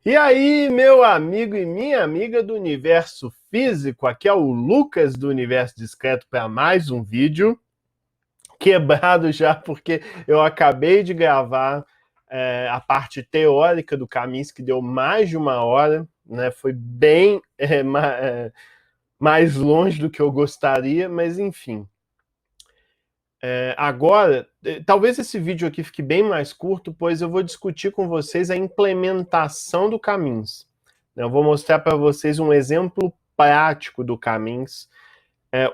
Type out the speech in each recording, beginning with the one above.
E aí, meu amigo e minha amiga do universo físico, aqui é o Lucas do Universo Discreto para mais um vídeo, quebrado já porque eu acabei de gravar a parte teórica do Caminhos, que deu mais de uma hora, né? Foi bem mais longe do que eu gostaria, mas enfim. Agora, talvez esse vídeo aqui fique bem mais curto, pois eu vou discutir com vocês a implementação do Caminhos. Eu vou mostrar para vocês um exemplo prático do Caminhos,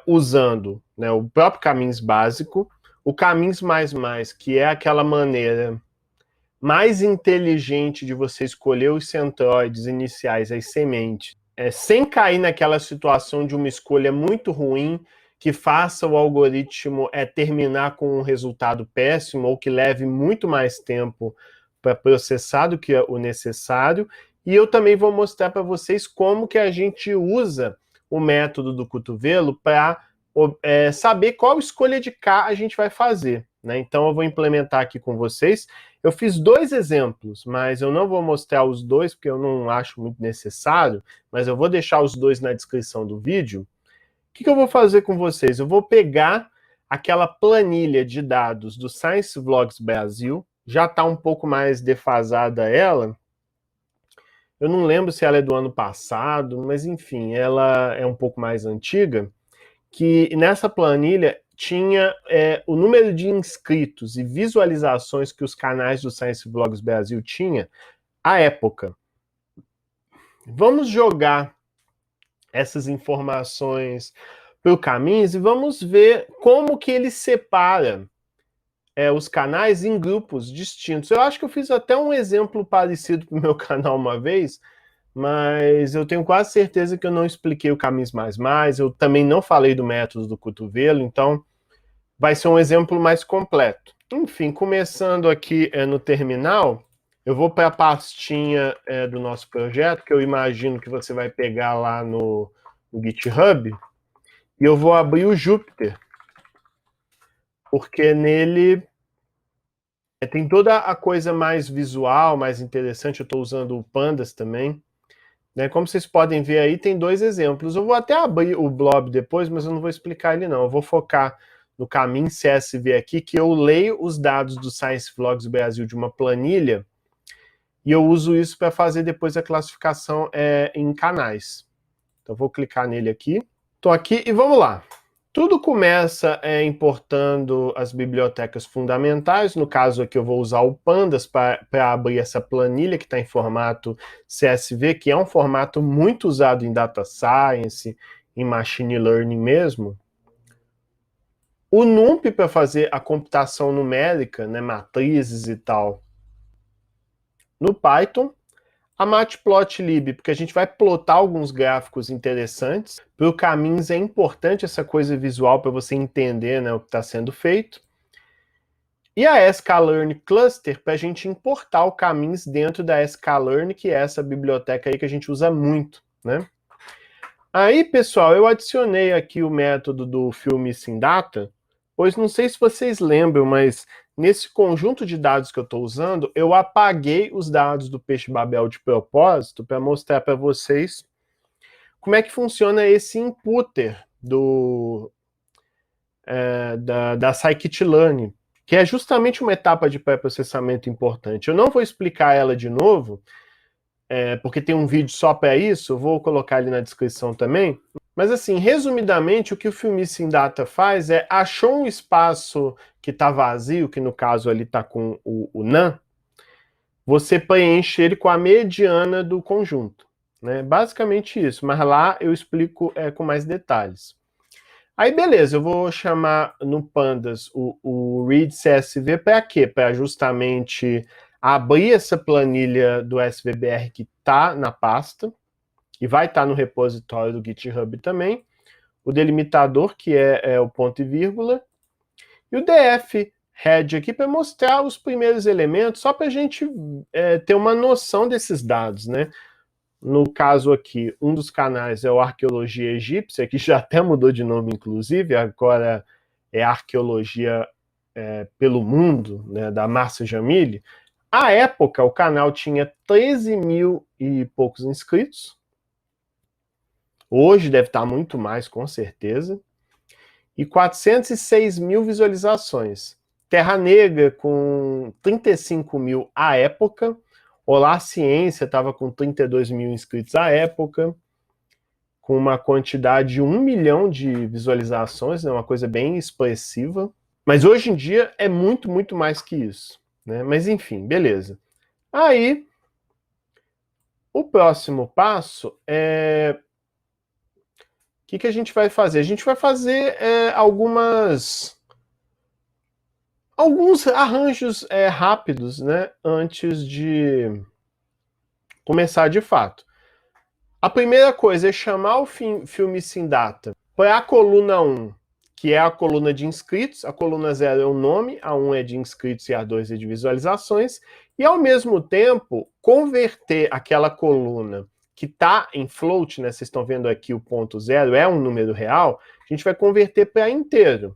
usando, né, o próprio Caminhos básico, o Caminhos mais, que é aquela maneira mais inteligente de você escolher os centroides iniciais, as sementes, sem cair naquela situação de uma escolha muito ruim, que faça o algoritmo terminar com um resultado péssimo ou que leve muito mais tempo para processar do que o necessário. E eu também vou mostrar para vocês como que a gente usa o método do cotovelo para saber qual escolha de K a gente vai fazer, né? Então eu vou implementar aqui com vocês. Eu fiz dois exemplos, mas eu não vou mostrar os dois porque eu não acho muito necessário, mas eu vou deixar os dois na descrição do vídeo. O que eu vou fazer com vocês? Eu vou pegar aquela planilha de dados do Science Vlogs Brasil, já está um pouco mais defasada ela. Eu não lembro se ela é do ano passado, mas enfim, ela é um pouco mais antiga, que nessa planilha tinha o número de inscritos e visualizações que os canais do Science Vlogs Brasil tinha à época. Vamos jogar essas informações para o Caminhos e vamos ver como que ele separa os canais em grupos distintos. Eu acho que eu fiz até um exemplo parecido para o meu canal uma vez, mas eu tenho quase certeza que eu não expliquei o Caminhos mais, eu também não falei do método do cotovelo, então vai ser um exemplo mais completo. Enfim, começando aqui no terminal, eu vou para a pastinha do nosso projeto, que eu imagino que você vai pegar lá no GitHub, e eu vou abrir o Jupyter, porque nele tem toda a coisa mais visual, mais interessante. Eu estou usando o Pandas também. Né? Como vocês podem ver aí, tem dois exemplos. Eu vou até abrir o Blob depois, mas eu não vou explicar ele não. Eu vou focar no caminho CSV aqui, que eu leio os dados do Science Vlogs Brasil de uma planilha, e eu uso isso para fazer depois a classificação em canais. Então vou clicar nele aqui. Estou aqui e vamos lá. Tudo começa importando as bibliotecas fundamentais. No caso aqui eu vou usar o Pandas para abrir essa planilha que está em formato CSV, que é um formato muito usado em Data Science, em Machine Learning mesmo. O NumPy para fazer a computação numérica, né, matrizes e tal, no Python. A Matplotlib, porque a gente vai plotar alguns gráficos interessantes. Para o Caminhos é importante essa coisa visual para você entender, né, o que está sendo feito. E a sklearn cluster para a gente importar o Caminhos dentro da sklearn, que é essa biblioteca aí que a gente usa muito, né? Aí, pessoal, eu adicionei aqui o método do FillMissingData, pois não sei se vocês lembram, mas nesse conjunto de dados que eu estou usando, eu apaguei os dados do Peixe Babel de propósito para mostrar para vocês como é que funciona esse inputer da scikit-learn, que é justamente uma etapa de pré-processamento importante. Eu não vou explicar ela de novo, porque tem um vídeo só para isso, eu vou colocar ali na descrição também. Mas assim, resumidamente, o que o FillMissingData faz achou um espaço que está vazio, que no caso ali está com o none, você preenche ele com a mediana do conjunto. Né? Basicamente isso, mas lá eu explico com mais detalhes. Aí beleza, eu vou chamar no Pandas o readCSV para quê? Para justamente abrir essa planilha do SVBR que está na pasta, e vai estar no repositório do GitHub também, o delimitador, que é o ponto e vírgula, e o df head aqui para mostrar os primeiros elementos, só para a gente ter uma noção desses dados, né? No caso aqui, um dos canais é o Arqueologia Egípcia, que já até mudou de nome, inclusive, agora é Arqueologia pelo Mundo, né, da Márcia Jamili. À época, o canal tinha 13 mil e poucos inscritos. Hoje deve estar muito mais, com certeza. E 406 mil visualizações. Terra Negra com 35 mil à época. Olá Ciência estava com 32 mil inscritos à época, com uma quantidade de 1 milhão de visualizações, né, uma coisa bem expressiva. Mas hoje em dia é muito, muito mais que isso, né? Mas enfim, beleza. Aí, o próximo passo é... O que a gente vai fazer? A gente vai fazer alguns arranjos rápidos, né, antes de começar de fato. A primeira coisa é chamar o filme Sim Data para a coluna 1, que é a coluna de inscritos, a coluna 0 é o nome, a 1 é de inscritos e a 2 é de visualizações, e ao mesmo tempo converter aquela coluna que está em float, né, vocês estão vendo aqui o ponto 0, é um número real, a gente vai converter para inteiro.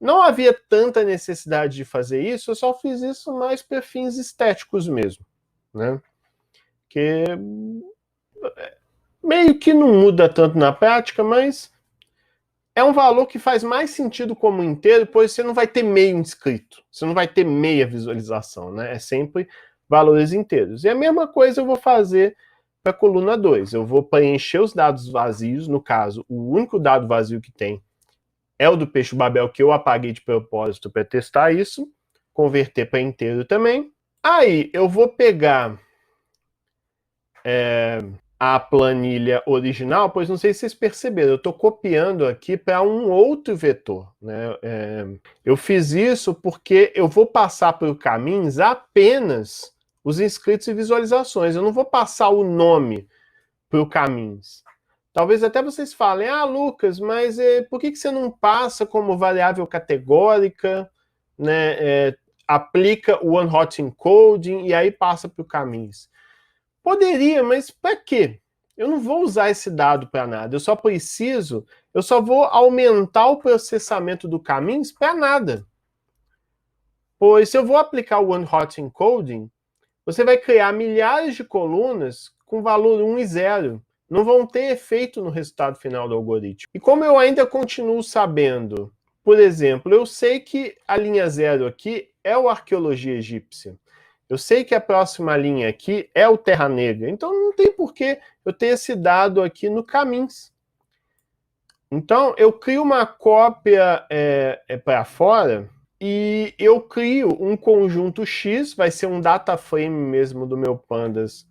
Não havia tanta necessidade de fazer isso, eu só fiz isso mais para fins estéticos mesmo, né? Que meio que não muda tanto na prática, mas é um valor que faz mais sentido como inteiro, pois você não vai ter meio inscrito, você não vai ter meia visualização, né? É sempre valores inteiros. E a mesma coisa eu vou fazer para a coluna 2. Eu vou preencher os dados vazios, no caso, o único dado vazio que tem é o do Peixe Babel, que eu apaguei de propósito para testar isso, converter para inteiro também. Aí eu vou pegar a planilha original, pois não sei se vocês perceberam, eu estou copiando aqui para um outro vetor, né? Eu fiz isso porque eu vou passar para o Caminhos apenas os inscritos e visualizações, eu não vou passar o nome para o Caminhos. Talvez até vocês falem, ah, Lucas, mas por que você não passa como variável categórica, né, aplica o one-hot encoding e aí passa para o Caminhos? Poderia, mas para quê? Eu não vou usar esse dado para nada, eu só vou aumentar o processamento do Caminhos para nada. Pois se eu vou aplicar o one-hot encoding, você vai criar milhares de colunas com valor 1 e 0. Não vão ter efeito no resultado final do algoritmo. E como eu ainda continuo sabendo, por exemplo, eu sei que a linha 0 aqui é o Arqueologia Egípcia. Eu sei que a próxima linha aqui é o Terra Negra. Então não tem por que eu ter esse dado aqui no Caminhos. Então eu crio uma cópia para fora e eu crio um conjunto X, vai ser um data frame mesmo do meu Pandas,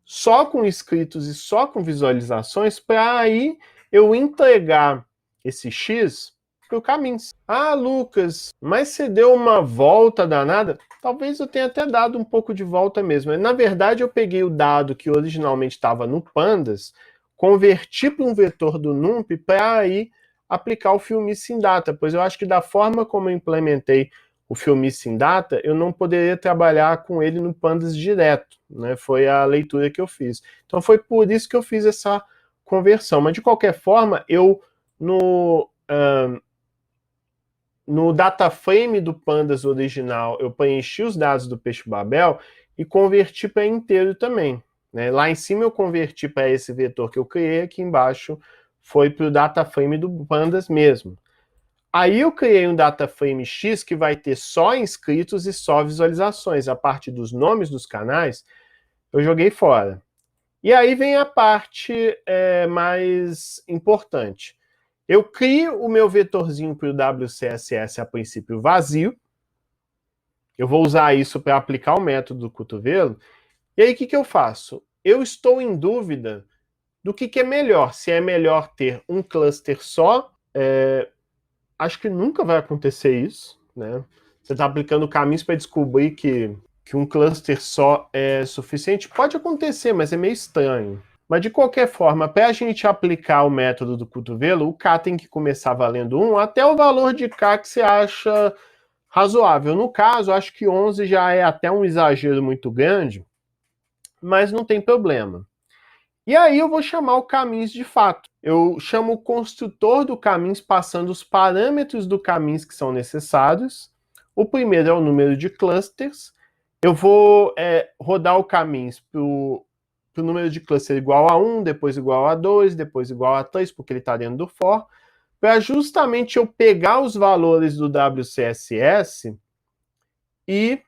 só com inscritos e só com visualizações, para aí eu entregar esse X para o Caminhos. Ah, Lucas, mas você deu uma volta danada? Talvez eu tenha até dado um pouco de volta mesmo. Na verdade, eu peguei o dado que originalmente estava no Pandas, converti para um vetor do NumPy para aí aplicar o filme Sim Data, pois eu acho que da forma como eu implementei o filme Sim Data, eu não poderia trabalhar com ele no Pandas direto, né? Foi a leitura que eu fiz. Então foi por isso que eu fiz essa conversão. Mas de qualquer forma, eu no data frame do Pandas original, eu preenchi os dados do Peixe Babel e converti para inteiro também, né? Lá em cima eu converti para esse vetor que eu criei, aqui embaixo foi para o data frame do Pandas mesmo. Aí eu criei um data frame X que vai ter só inscritos e só visualizações. A parte dos nomes dos canais eu joguei fora. E aí vem a parte mais importante. Eu crio o meu vetorzinho para o WCSS a princípio vazio. Eu vou usar isso para aplicar o método do cotovelo. E aí o que eu faço? Eu estou em dúvida do que é melhor. Se é melhor ter um cluster só, acho que nunca vai acontecer isso, né? Você está aplicando caminhos para descobrir que um cluster só é suficiente? Pode acontecer, mas é meio estranho. Mas de qualquer forma, para a gente aplicar o método do cotovelo, o K tem que começar valendo 1 até o valor de K que você acha razoável. No caso, acho que 11 já é até um exagero muito grande, mas não tem problema. E aí eu vou chamar o Caminhos de fato. Eu chamo o construtor do Caminhos passando os parâmetros do Caminhos que são necessários. O primeiro é o número de clusters eu vou rodar o caminhos para o número de cluster igual a 1, depois igual a 2, depois igual a 3, porque ele está dentro do for, para justamente eu pegar os valores do WCSS e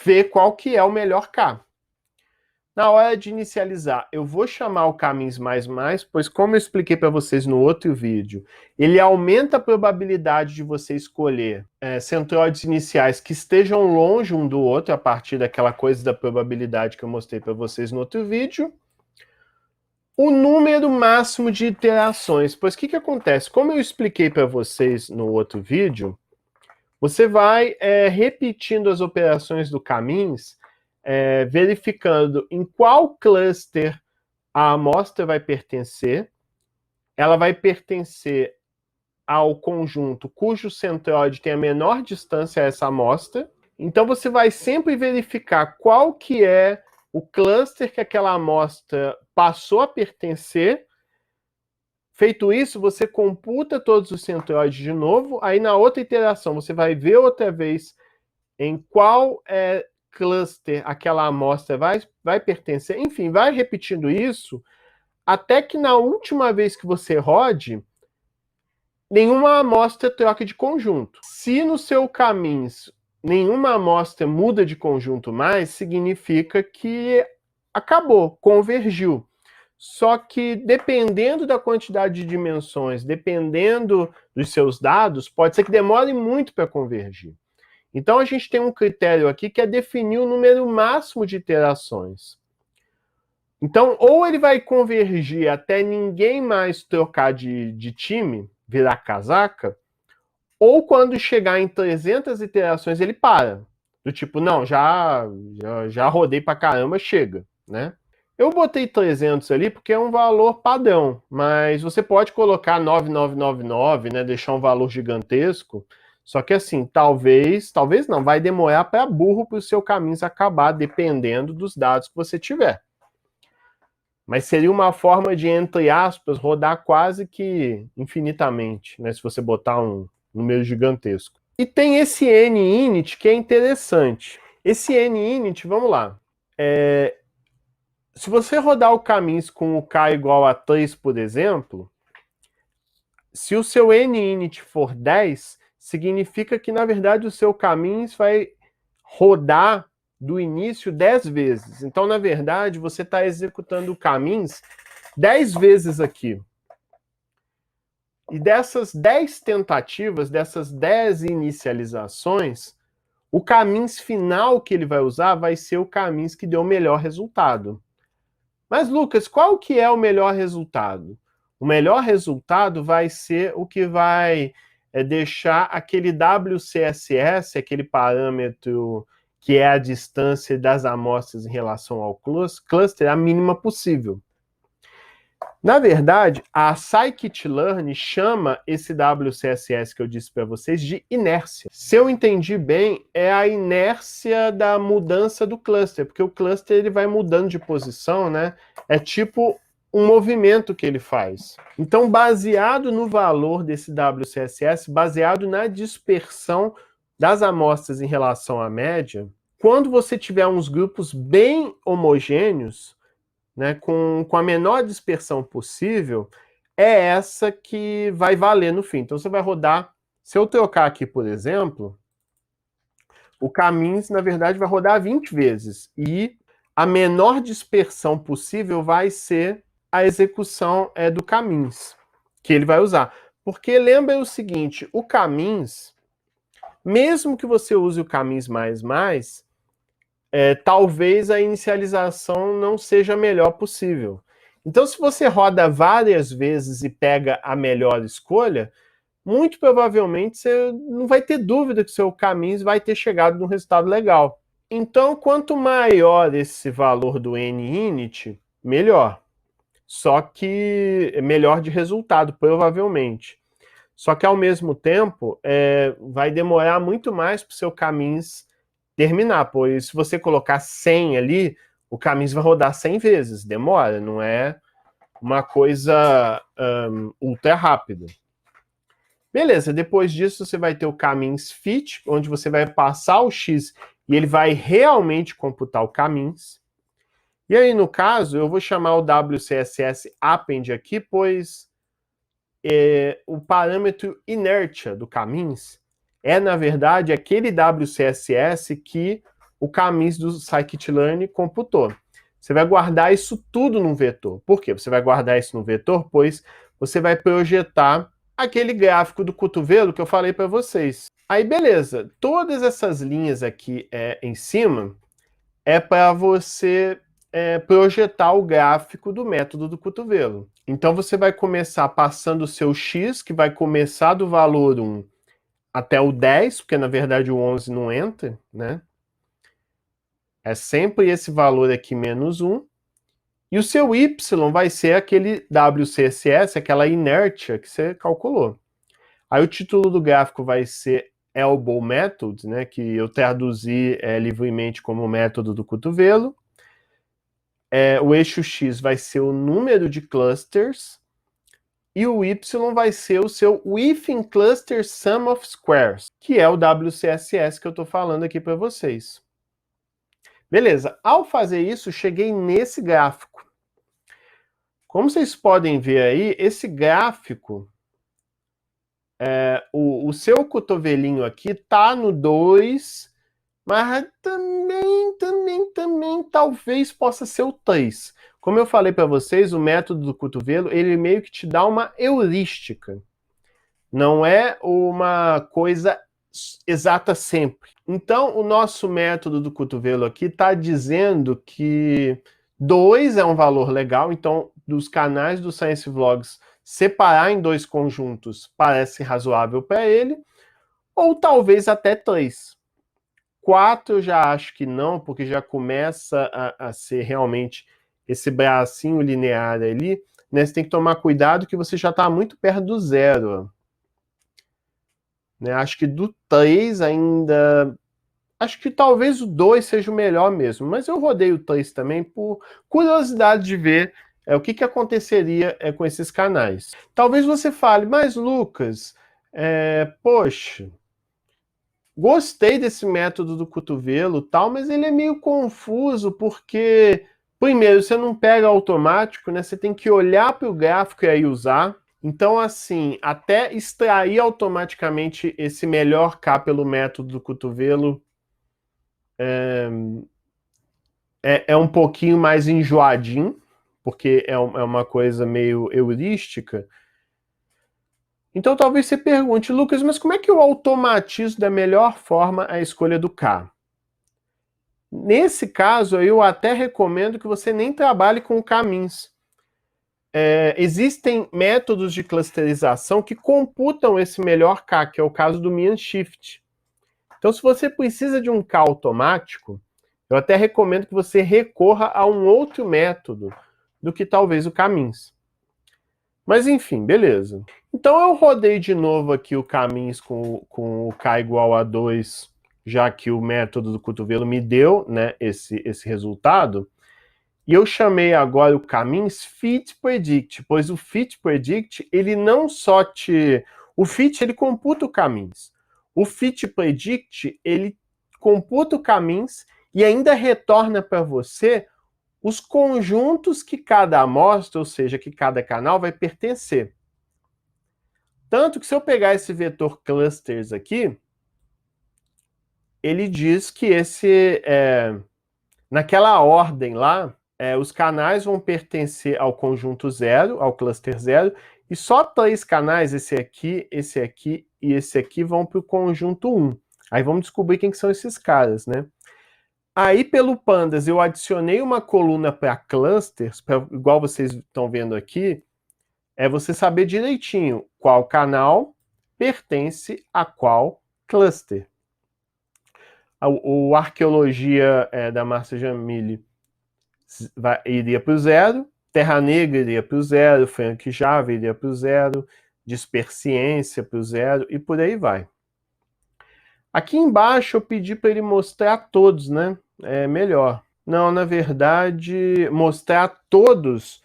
ver qual que é o melhor K. Na hora de inicializar, eu vou chamar o caminhos mais, pois como eu expliquei para vocês no outro vídeo, ele aumenta a probabilidade de você escolher centroides iniciais que estejam longe um do outro, a partir daquela coisa da probabilidade que eu mostrei para vocês no outro vídeo. O número máximo de iterações, pois o que acontece? Como eu expliquei para vocês no outro vídeo, você vai repetindo as operações do caminhos, verificando em qual cluster a amostra vai pertencer. Ela vai pertencer ao conjunto cujo centroide tem a menor distância a essa amostra. Então você vai sempre verificar qual que é o cluster que aquela amostra passou a pertencer. Feito isso, você computa todos os centroides de novo. Aí na outra iteração você vai ver outra vez em qual cluster aquela amostra vai pertencer. Enfim, vai repetindo isso até que na última vez que você rode, nenhuma amostra troca de conjunto. Se no seu caminhos nenhuma amostra muda de conjunto mais, significa que acabou, convergiu. Só que dependendo da quantidade de dimensões, dependendo dos seus dados, pode ser que demore muito para convergir. Então a gente tem um critério aqui que é definir o número máximo de iterações. Então, ou ele vai convergir até ninguém mais trocar de time, virar casaca, ou quando chegar em 300 iterações ele para. Do tipo, não, já rodei pra caramba, chega, né? Eu botei 300 ali porque é um valor padrão, mas você pode colocar 9999, né, deixar um valor gigantesco, só que assim, talvez não, vai demorar para burro para o seu caminho acabar, dependendo dos dados que você tiver. Mas seria uma forma de, entre aspas, rodar quase que infinitamente, né, se você botar um número gigantesco. E tem esse ninit que é interessante. Esse ninit, vamos lá. Se você rodar o caminhos com o K igual a 3, por exemplo, se o seu ninit for 10, significa que, na verdade, o seu caminhos vai rodar do início 10 vezes. Então, na verdade, você está executando o caminhos 10 vezes aqui. E dessas 10 tentativas, dessas 10 inicializações, o caminhos final que ele vai usar vai ser o caminhos que deu o melhor resultado. Mas, Lucas, qual que é o melhor resultado? O melhor resultado vai ser o que vai deixar aquele WCSS, aquele parâmetro que é a distância das amostras em relação ao cluster, a mínima possível. Na verdade, a scikit-learn chama esse WCSS que eu disse para vocês de inércia. Se eu entendi bem, é a inércia da mudança do cluster, porque o cluster ele vai mudando de posição, né? É tipo um movimento que ele faz. Então, baseado no valor desse WCSS, baseado na dispersão das amostras em relação à média, quando você tiver uns grupos bem homogêneos, né, com a menor dispersão possível, é essa que vai valer no fim. Então você vai rodar, se eu trocar aqui, por exemplo, o caminhos, na verdade, vai rodar 20 vezes. E a menor dispersão possível vai ser a execução do caminhos, que ele vai usar. Porque lembra o seguinte, o caminhos, mesmo que você use o caminhos mais, talvez a inicialização não seja a melhor possível. Então, se você roda várias vezes e pega a melhor escolha, muito provavelmente você não vai ter dúvida que o seu caminho vai ter chegado num resultado legal. Então, quanto maior esse valor do ninit, melhor. Só que é melhor de resultado, provavelmente. Só que, ao mesmo tempo, vai demorar muito mais para o seu caminho terminar, pois se você colocar 100 ali, o caminho vai rodar 100 vezes, demora, não é uma coisa ultra rápida. Beleza, depois disso você vai ter o caminhos fit, onde você vai passar o X e ele vai realmente computar o caminhos. E aí, no caso, eu vou chamar o WCSS append aqui, pois o parâmetro inércia do caminhos é, na verdade, aquele WCSS que o caminhos do scikit-learn computou. Você vai guardar isso tudo num vetor. Por quê? Você vai guardar isso no vetor, pois você vai projetar aquele gráfico do cotovelo que eu falei para vocês. Aí, beleza. Todas essas linhas aqui em cima é para você projetar o gráfico do método do cotovelo. Então, você vai começar passando o seu x, que vai começar do valor 1 até o 10, porque na verdade o 11 não entra, né? É sempre esse valor aqui menos 1. E o seu y vai ser aquele WCSS, aquela inércia que você calculou. Aí o título do gráfico vai ser Elbow Method, né, que eu traduzi livremente como método do cotovelo. O eixo X vai ser o número de clusters. E o Y vai ser o seu Within Cluster Sum of Squares, que é o WCSS que eu estou falando aqui para vocês. Beleza, ao fazer isso, cheguei nesse gráfico. Como vocês podem ver aí, esse gráfico, o seu cotovelinho aqui está no 2, mas também talvez possa ser o 3. Como eu falei para vocês, o método do cotovelo, ele meio que te dá uma heurística. Não é uma coisa exata sempre. Então, o nosso método do cotovelo aqui está dizendo que 2 é um valor legal, então, dos canais do Science Vlogs, separar em 2 conjuntos parece razoável para ele, ou talvez até 3. 4 eu já acho que não, porque já começa a ser realmente esse bracinho linear ali, né? Você tem que tomar cuidado que você já está muito perto do 0. Né? Acho que do 3 ainda... Acho que talvez o 2 seja o melhor mesmo, mas eu rodei o 3 também por curiosidade de ver o que aconteceria com esses canais. Talvez você fale, mas Lucas, poxa, gostei desse método do cotovelo tal, mas ele é meio confuso porque, primeiro, você não pega automático, né? Você tem que olhar para o gráfico e aí usar. Então, assim, até extrair automaticamente esse melhor K pelo método do cotovelo é um pouquinho mais enjoadinho, porque é uma coisa meio heurística. Então, talvez você pergunte, Lucas, mas como é que eu automatizo da melhor forma a escolha do K? Nesse caso, eu até recomendo que você nem trabalhe com caminhos. Existem métodos de clusterização que computam esse melhor K, que é o caso do Mean Shift. Então, se você precisa de um K automático, eu até recomendo que você recorra a um outro método do que talvez o caminhos. Mas enfim, beleza. Então eu rodei de novo aqui o caminhos com o K igual a 2, já que o método do cotovelo me deu, né, esse resultado. E eu chamei agora o caminhos fit predict, pois o fit predict, ele não só te... O fit, ele computa o caminhos. O fit predict, ele computa o caminhos e ainda retorna para você os conjuntos que cada amostra, ou seja, que cada canal vai pertencer. Tanto que se eu pegar esse vetor clusters aqui, ele diz que naquela ordem lá, os canais vão pertencer ao conjunto 0, ao cluster 0, e só 3 canais, esse aqui e esse aqui, vão para o conjunto 1. Aí vamos descobrir quem que são esses caras, né? Aí, pelo Pandas, eu adicionei uma coluna para clusters, igual vocês estão vendo aqui, você saber direitinho qual canal pertence a qual cluster. O Arqueologia da Márcia Jamili iria para o 0, Terra Negra iria para o 0, Frank Java iria para o 0, Disperciência para o 0 e por aí vai. Aqui embaixo eu pedi para ele mostrar todos, né? É melhor. Não, na verdade, mostrar todos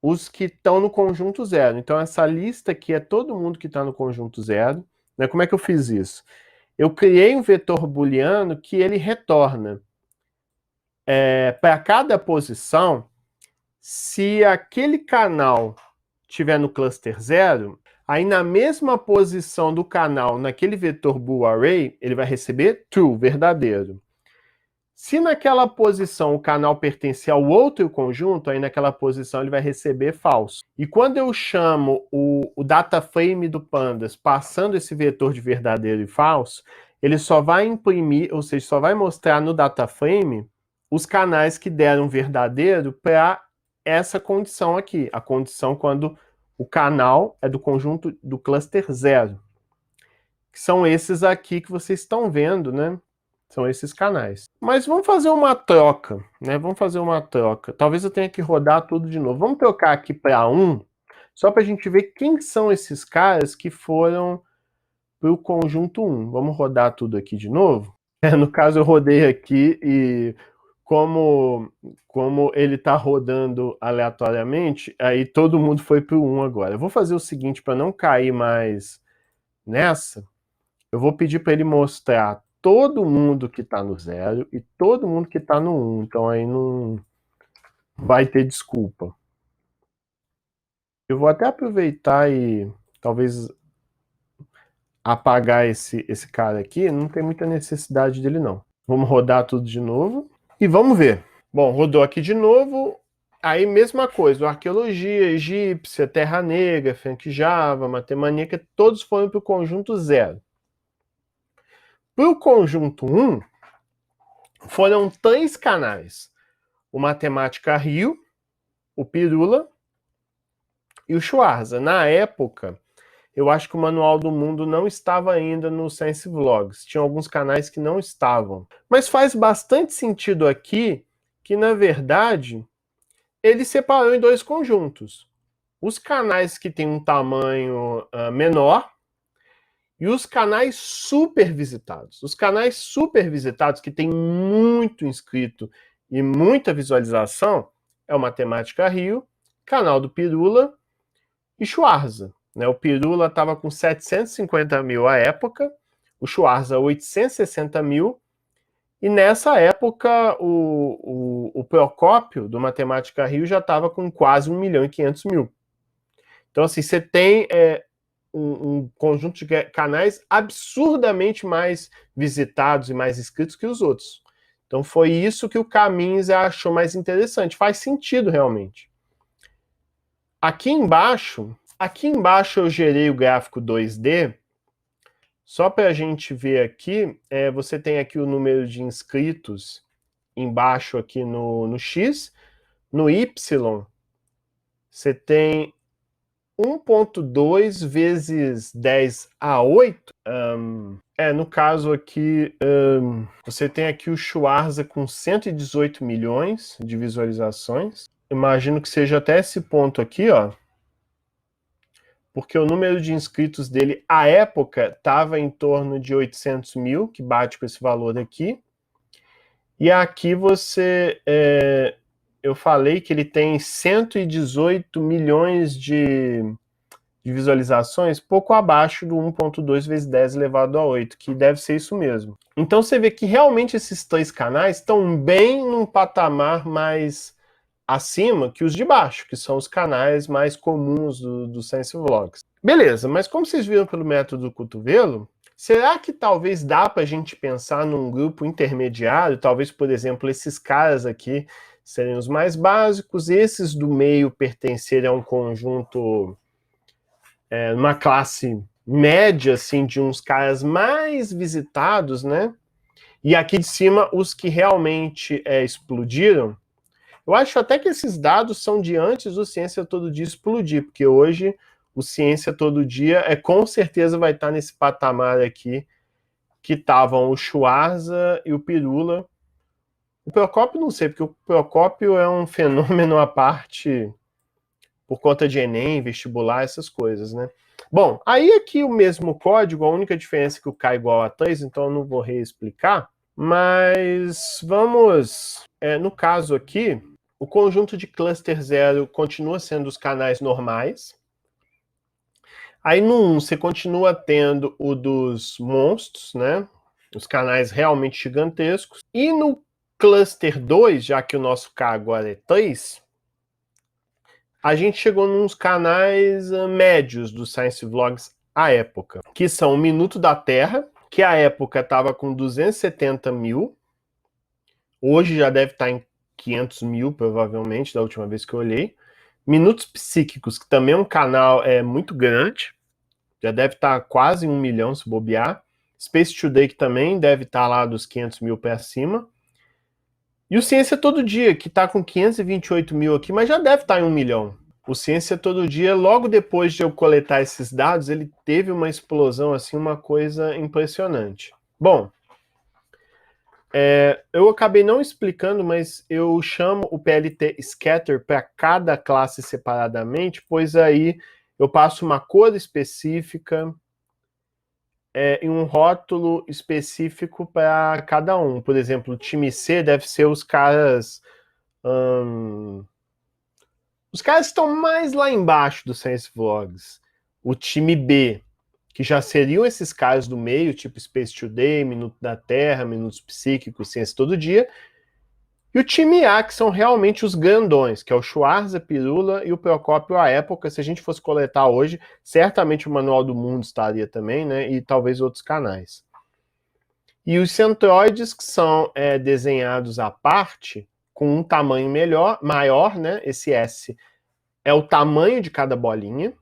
os que estão no conjunto 0. Então essa lista aqui é todo mundo que está no conjunto 0. Né? Como é que eu fiz isso? eu criei um vetor booleano que ele retorna para cada posição, se aquele canal estiver no cluster 0, aí na mesma posição do canal, naquele vetor bool array, ele vai receber true, verdadeiro. Se naquela posição o canal pertencer ao outro conjunto, aí naquela posição ele vai receber falso. E quando eu chamo o data frame do pandas passando esse vetor de verdadeiro e falso, ele só vai imprimir, ou seja, só vai mostrar no data frame os canais que deram verdadeiro para essa condição aqui, a condição quando o canal é do conjunto do cluster 0. Que são esses aqui que vocês estão vendo, né? São esses canais. Mas vamos fazer uma troca, né? Vamos fazer uma troca. Talvez eu tenha que rodar tudo de novo. Vamos trocar aqui para 1, só para a gente ver quem são esses caras que foram para o conjunto 1. Vamos rodar tudo aqui de novo? No caso, eu rodei aqui e como ele está rodando aleatoriamente, aí todo mundo foi para o 1 agora. Eu vou fazer o seguinte, para não cair mais nessa, eu vou pedir para ele mostrar todo mundo que está no 0 e todo mundo que está no 1. Então aí não vai ter desculpa. Eu vou até aproveitar e talvez apagar esse cara aqui. Não tem muita necessidade dele não. Vamos rodar tudo de novo e vamos ver. Bom, rodou aqui de novo. Aí mesma coisa, arqueologia, egípcia, terra negra, funk java, matemaníaca, todos foram para o conjunto 0. Para o conjunto 1, foram 3 canais. O Matemática Rio, o Pirula e o Schwarza. Na época, eu acho que o Manual do Mundo não estava ainda no Science Vlogs. Tinha alguns canais que não estavam. Mas faz bastante sentido aqui que, na verdade, ele separou em 2 conjuntos. Os canais que têm um tamanho menor e os canais super visitados. Os canais super visitados, que tem muito inscrito e muita visualização, é o Matemática Rio, canal do Pirula e Schwarza. O Pirula estava com 750 mil à época, o Schwarza 860 mil, e nessa época o Procópio, do Matemática Rio, já estava com quase 1.500.000. Então, assim, você tem um conjunto de canais absurdamente mais visitados e mais inscritos que os outros. Então foi isso que o Camins achou mais interessante. Faz sentido realmente. Aqui embaixo eu gerei o gráfico 2D, só para a gente ver aqui, você tem aqui o número de inscritos embaixo aqui no X, no Y, você tem 1.2 vezes 10 a 8. No caso aqui, você tem aqui o Schwarza com 118 milhões de visualizações. Imagino que seja até esse ponto aqui, ó. Porque o número de inscritos dele, à época, estava em torno de 800 mil, que bate com esse valor aqui. E aqui eu falei que ele tem 118 milhões de visualizações, pouco abaixo do 1.2 vezes 10 elevado a 8, que deve ser isso mesmo. Então você vê que realmente esses 3 canais estão bem num patamar mais acima que os de baixo, que são os canais mais comuns do Science Vlogs. Beleza, mas como vocês viram pelo método do cotovelo, será que talvez dá para a gente pensar num grupo intermediário? Talvez, por exemplo, esses caras aqui serem os mais básicos, esses do meio pertencerem a um conjunto, uma classe média, assim, de uns caras mais visitados, né? E aqui de cima, os que realmente explodiram. Eu acho até que esses dados são de antes do Ciência Todo Dia explodir, porque hoje o Ciência Todo Dia com certeza vai estar nesse patamar aqui, que estavam o Schwarza e o Pirula. O Procópio não sei, porque o Procópio é um fenômeno à parte por conta de Enem, vestibular, essas coisas, né? Bom, aí aqui o mesmo código, a única diferença é que o K é igual a 3, então eu não vou reexplicar, mas vamos, no caso aqui, o conjunto de cluster 0 continua sendo os canais normais. Aí no 1 você continua tendo o dos monstros, né? Os canais realmente gigantescos. E no cluster 2, já que o nosso K agora é 3, a gente chegou nos canais médios do Science Vlogs à época, que são o Minuto da Terra, que à época estava com 270 mil, hoje já deve estar em 500 mil, provavelmente, da última vez que eu olhei. Minutos Psíquicos, que também é um canal muito grande, já deve estar quase 1 milhão se bobear. Space Today, que também deve estar lá dos 500 mil para cima. E o Ciência Todo Dia, que está com 528 mil aqui, mas já deve estar em 1 milhão. O Ciência Todo Dia, logo depois de eu coletar esses dados, ele teve uma explosão, assim, uma coisa impressionante. Bom, eu acabei não explicando, mas eu chamo o PLT Scatter para cada classe separadamente, pois aí eu passo uma cor específica e um rótulo específico para cada um. Por exemplo, o time C deve ser os caras... os caras estão mais lá embaixo do Science Vlogs. O time B, que já seriam esses caras do meio, tipo Space Today, Minuto da Terra, Minutos Psíquicos, Ciência Todo Dia. E o time A, que são realmente os grandões, que é o Schwarza, Pirula e o Procópio à época. Se a gente fosse coletar hoje, certamente o Manual do Mundo estaria também, né? E talvez outros canais. E os centroides, que são desenhados à parte, com um tamanho maior, né? Esse S é o tamanho de cada bolinha.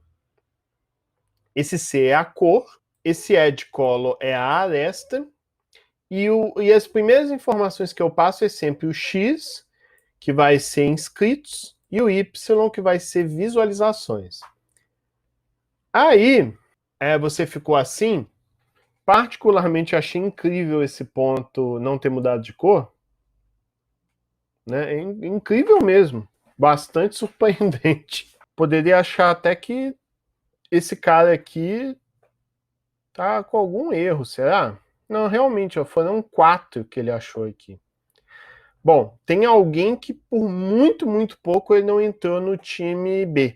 Esse C é a cor. Esse E de colo é a aresta. E as primeiras informações que eu passo é sempre o X, que vai ser inscritos, e o Y, que vai ser visualizações. Aí, você ficou assim? Particularmente achei incrível esse ponto não ter mudado de cor. Né? É incrível mesmo. Bastante surpreendente. Poderia achar até que esse cara aqui tá com algum erro, será? Não, realmente, foram 4 que ele achou aqui. Bom, tem alguém que por muito, muito pouco ele não entrou no time B.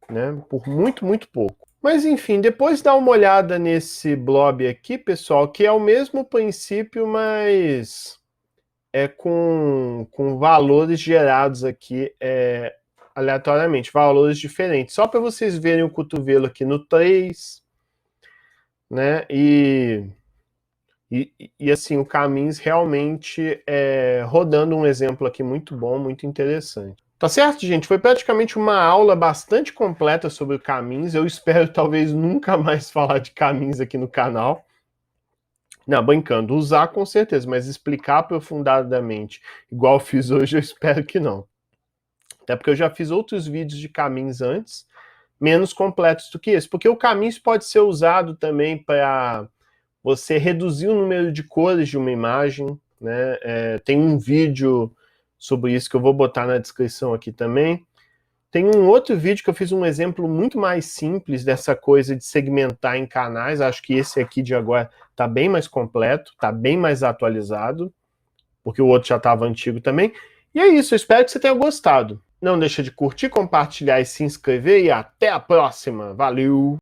Né? Por muito, muito pouco. Mas enfim, depois dá uma olhada nesse blob aqui, pessoal, que é o mesmo princípio, mas com valores gerados aqui aleatoriamente, valores diferentes. Só para vocês verem o cotovelo aqui no 3, né? E assim, o Caminhos realmente rodando um exemplo aqui muito bom, muito interessante. Tá certo, gente? Foi praticamente uma aula bastante completa sobre o Caminhos. Eu espero talvez nunca mais falar de Caminhos aqui no canal. Não, brincando, usar com certeza, mas explicar aprofundadamente, igual eu fiz hoje, eu espero que não. Até porque eu já fiz outros vídeos de Caminhos antes, menos completos do que esse, porque o Caminhos pode ser usado também para você reduzir o número de cores de uma imagem, né? Tem um vídeo sobre isso que eu vou botar na descrição aqui também. Tem um outro vídeo que eu fiz um exemplo muito mais simples dessa coisa de segmentar em canais. Acho que esse aqui de agora está bem mais completo, está bem mais atualizado, porque o outro já estava antigo também. E é isso, eu espero que você tenha gostado. Não deixa de curtir, compartilhar e se inscrever, e até a próxima. Valeu!